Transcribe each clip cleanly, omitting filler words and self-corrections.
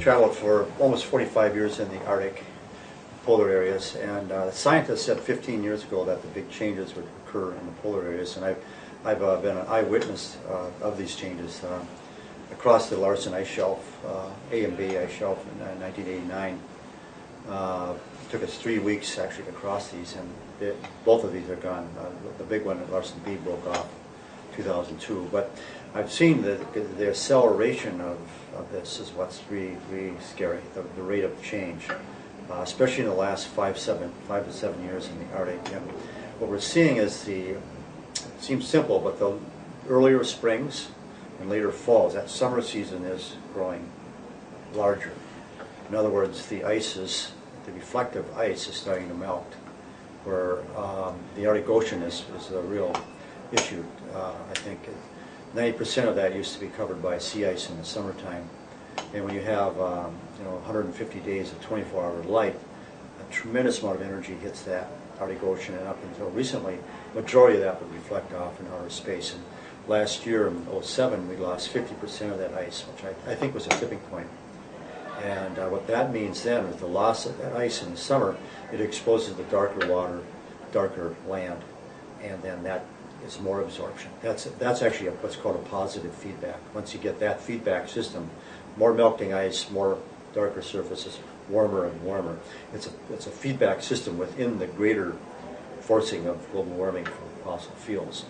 traveled for almost 45 years in the Arctic polar areas, and scientists said 15 years ago that the big changes would occur in the polar areas, and I've been an eyewitness of these changes across the Larsen ice shelf, A and B ice shelf in 1989. It took us 3 weeks actually to cross these, and both of these are gone. The big one at Larsen B broke off 2002, but I've seen the acceleration of this is what's really, really scary, the rate of change, especially in the last 5 to 7 years in the Arctic. And what we're seeing is it seems simple, but the earlier springs and later falls, that summer season is growing larger. In other words, the reflective ice is starting to melt, where the Arctic Ocean is a real issue. I think 90% of that used to be covered by sea ice in the summertime, and when you have 150 days of 24-hour light, a tremendous amount of energy hits that Arctic Ocean, and up until recently, majority of that would reflect off in outer space. And last year in 2007, we lost 50% of that ice, which I think was a tipping point. And what that means then, with the loss of that ice in the summer, it exposes the darker water, darker land, and then that is more absorption. That's actually what's called a positive feedback. Once you get that feedback system, more melting ice, more darker surfaces, warmer and warmer. It's a feedback system within the greater forcing of global warming from fossil fuels.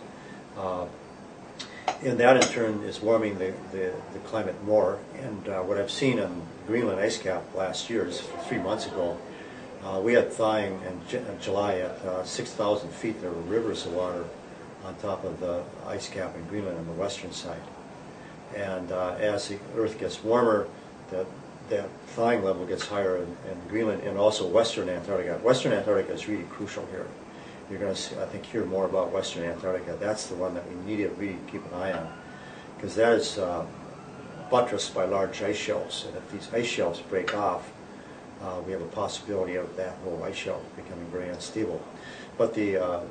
And that in turn is warming the climate more. And what I've seen on Greenland ice cap last year, is 3 months ago, we had thawing in July at 6,000 feet. There were rivers of water on top of the ice cap in Greenland on the western side. And as the Earth gets warmer, that thawing level gets higher in Greenland and also western Antarctica. Western Antarctica is really crucial here. You're going to, I think, hear more about western Antarctica. That's the one that we need to really keep an eye on, because that is buttressed by large ice shelves. And if these ice shelves break off, we have a possibility of that whole ice shelf becoming very unstable. But the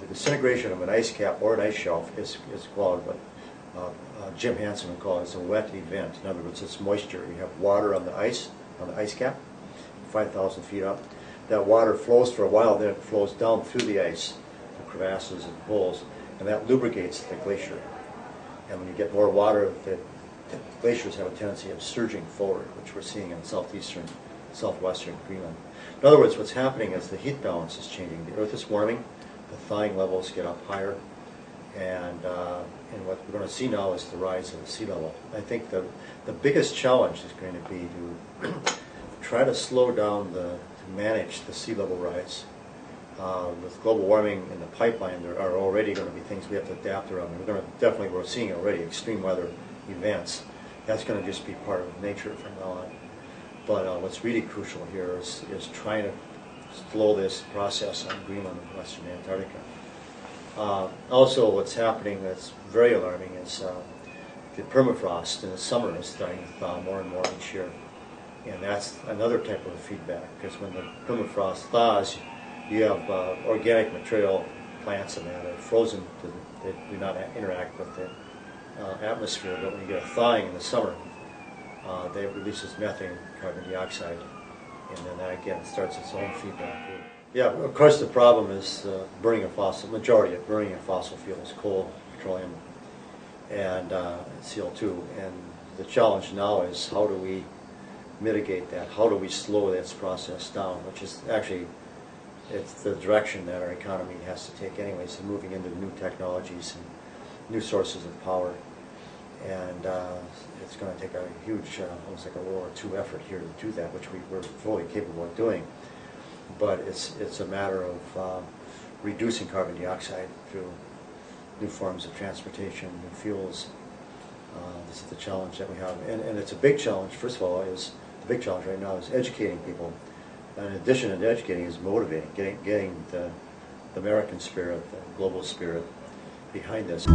disintegration of an ice cap or an ice shelf is called what Jim Hansen would call it a wet event. In other words, it's moisture. You have water on the ice cap, 5,000 feet up. That water flows for a while, then it flows down through the ice, the crevasses and holes, and that lubricates the glacier. And when you get more water, the glaciers have a tendency of surging forward, which we're seeing in southwestern Greenland. In other words, what's happening is the heat balance is changing. The Earth is warming, the thawing levels get up higher, and what we're going to see now is the rise of the sea level. I think the biggest challenge is going to be to try to slow down to manage the sea level rise. With global warming in the pipeline, there are already going to be things we have to adapt around. We're seeing already extreme weather events. That's going to just be part of nature from now on. But what's really crucial here is trying to slow this process on Greenland and western Antarctica. Also, what's happening that's very alarming is the permafrost in the summer is starting to thaw more and more each year. And that's another type of feedback, because when the permafrost thaws, you have organic material, plants in that are frozen, that do not interact with the atmosphere. But when you get a thawing in the summer, they releases methane, carbon dioxide, and then that again starts its own feedback loop. Yeah, of course the problem is majority of burning of fossil fuels, coal, petroleum, and CO2. And the challenge now is, how do we mitigate that? How do we slow this process down? Which is actually, it's the direction that our economy has to take anyways, and moving into new technologies and new sources of power. And it's going to take a huge, almost like a World War II effort here to do that, which we're fully capable of doing. But it's a matter of reducing carbon dioxide through new forms of transportation, new fuels. This is the challenge that we have, and it's a big challenge. First of all, the big challenge right now is educating people. And in addition to educating, is motivating, getting the American spirit, the global spirit behind this.